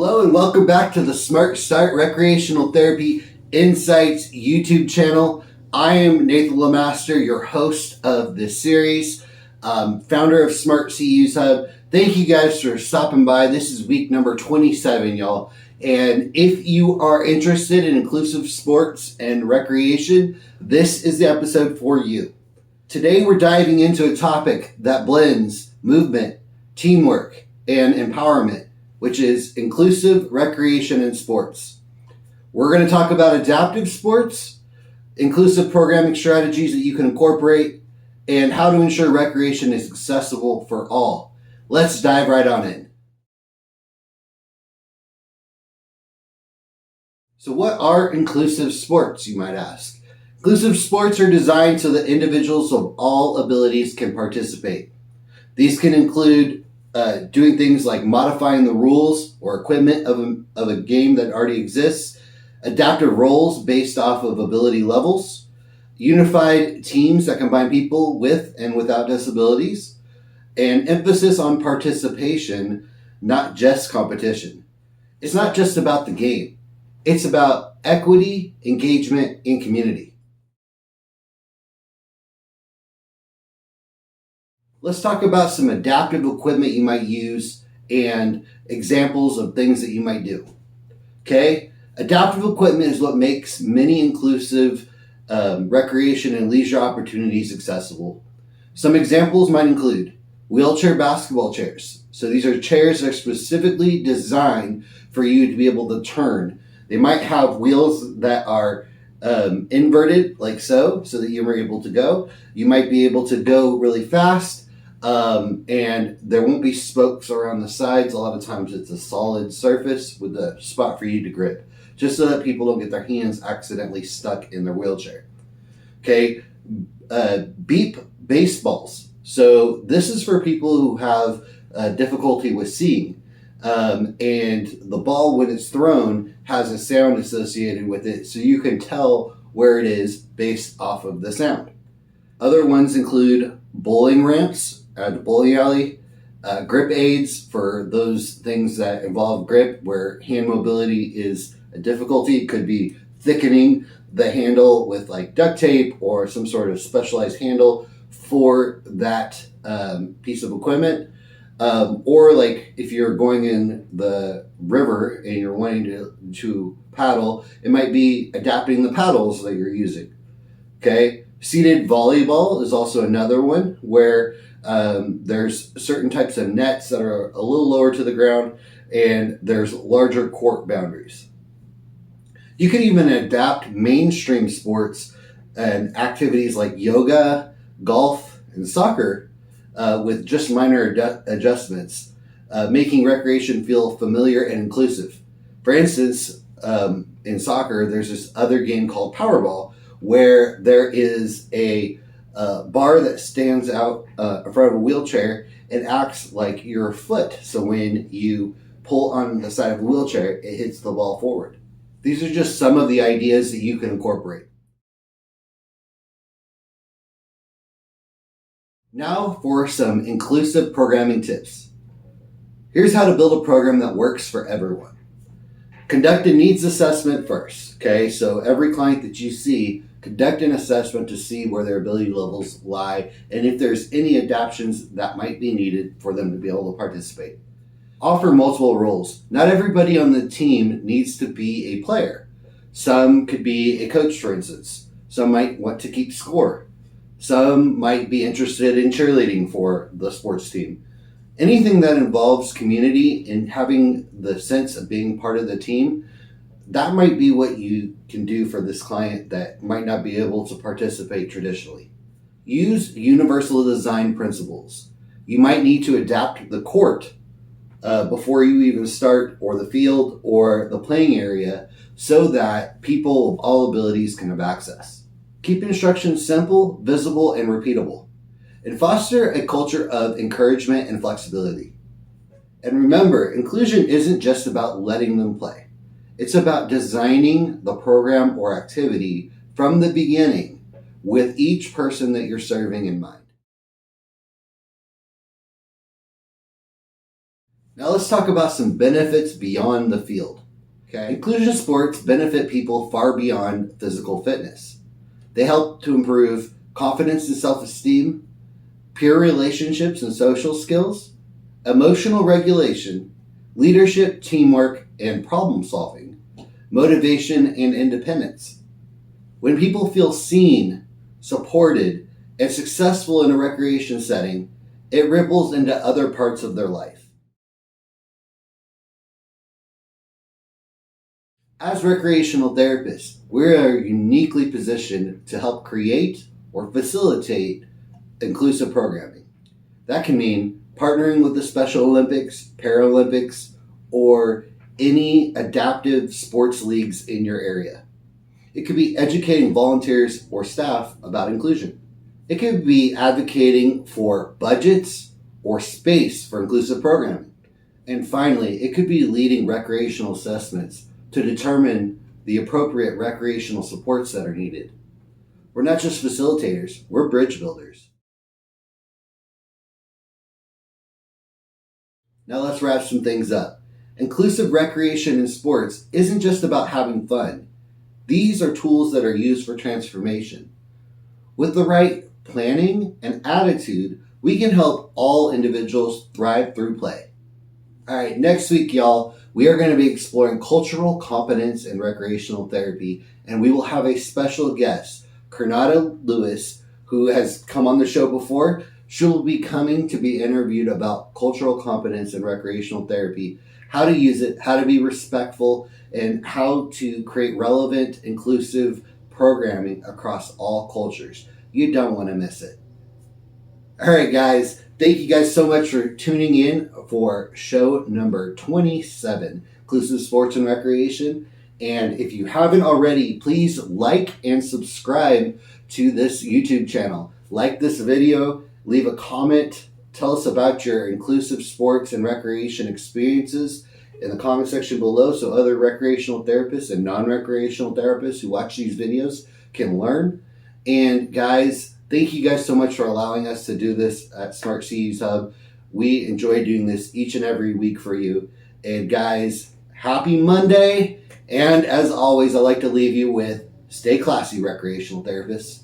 Hello and welcome back to the Smart Start Recreational Therapy Insights YouTube channel. I am Nathan Lamaster, your host of this series, founder of Smart CU's Hub. Thank you guys for stopping by. This is week number 27, y'all. And if you are interested in inclusive sports and recreation, this is the episode for you. Today we're diving into a topic that blends movement, teamwork, and empowerment, which is inclusive recreation and sports. We're going to talk about adaptive sports, inclusive programming strategies that you can incorporate, and how to ensure recreation is accessible for all. Let's dive right on in. So what are inclusive sports, you might ask? Inclusive sports are designed so that individuals of all abilities can participate. These can include doing things like modifying the rules or equipment of a game that already exists, adaptive roles based off of ability levels, unified teams that combine people with and without disabilities, and emphasis on participation, not just competition. It's not just about the game. It's about equity, engagement, and community. Let's talk about some adaptive equipment you might use and examples of things that you might do. Okay? Adaptive equipment is what makes many inclusive recreation and leisure opportunities accessible. Some examples might include wheelchair basketball chairs. So these are chairs that are specifically designed for you to be able to turn. They might have wheels that are inverted like so that you're able to go. You might be able to go really fast. And there won't be spokes around the sides. A lot of times it's a solid surface with a spot for you to grip, just so that people don't get their hands accidentally stuck in their wheelchair. Okay, beep baseballs. So this is for people who have difficulty with seeing. And the ball, when it's thrown, has a sound associated with it, so you can tell where it is based off of the sound. Other ones include bowling ramps at the bowling alley, grip aids for those things that involve grip where hand mobility is a difficulty. It could be thickening the handle with like duct tape or some sort of specialized handle for that piece of equipment. Or like if you're going in the river and you're wanting to paddle, it might be adapting the paddles that you're using. Okay. Seated volleyball is also another one where there's certain types of nets that are a little lower to the ground and there's larger court boundaries. You can even adapt mainstream sports and activities like yoga, golf, and soccer with just minor adjustments, making recreation feel familiar and inclusive. For instance, in soccer, there's this other game called Powerball, where there is a bar that stands out in front of a wheelchair and acts like your foot. So when you pull on the side of a wheelchair, it hits the ball forward. These are just some of the ideas that you can incorporate. Now for some inclusive programming tips. Here's how to build a program that works for everyone. Conduct a needs assessment first. Okay, so every client that you see, conduct an assessment to see where their ability levels lie and if there's any adaptations that might be needed for them to be able to participate. Offer multiple roles. Not everybody on the team needs to be a player. Some could be a coach, for instance. Some might want to keep score. Some might be interested in cheerleading for the sports team. Anything that involves community and having the sense of being part of the team, that might be what you can do for this client that might not be able to participate traditionally. Use universal design principles. You might need to adapt the court before you even start, or the field, or the playing area, so that people of all abilities can have access. Keep instructions simple, visible, and repeatable. And foster a culture of encouragement and flexibility. And remember, inclusion isn't just about letting them play. It's about designing the program or activity from the beginning with each person that you're serving in mind. Now let's talk about some benefits beyond the field. Okay. Inclusion sports benefit people far beyond physical fitness. They help to improve confidence and self-esteem, peer relationships and social skills, emotional regulation, leadership, teamwork, and problem solving, motivation, and independence. When people feel seen, supported, and successful in a recreation setting, it ripples into other parts of their life. As recreational therapists, we are uniquely positioned to help create or facilitate inclusive programming. That can mean partnering with the Special Olympics, Paralympics, or any adaptive sports leagues in your area. It could be educating volunteers or staff about inclusion. It could be advocating for budgets or space for inclusive programming. And finally, it could be leading recreational assessments to determine the appropriate recreational supports that are needed. We're not just facilitators, we're bridge builders. Now let's wrap some things up. Inclusive recreation in sports isn't just about having fun. These are tools that are used for transformation. With the right planning and attitude, we can help all individuals thrive through play. All right, next week, y'all, we are going to be exploring cultural competence in recreational therapy, and we will have a special guest, 𝗪𝗏𝗏 Lewis, who has come on the show before. She'll be coming to be interviewed about cultural competence in recreational therapy, how to use it, how to be respectful, and how to create relevant, inclusive programming across all cultures. You don't want to miss it. All right, guys. Thank you guys so much for tuning in for show number 27, Inclusive Sports and Recreation. And if you haven't already, please like and subscribe to this YouTube channel. Like this video, leave a comment, tell us about your inclusive sports and recreation experiences in the comment section below so other recreational therapists and non-recreational therapists who watch these videos can learn. And guys, thank you guys so much for allowing us to do this at Smart CU's Hub. We enjoy doing this each and every week for you. And guys, happy Monday. And as always, I like to leave you with stay classy, recreational therapists.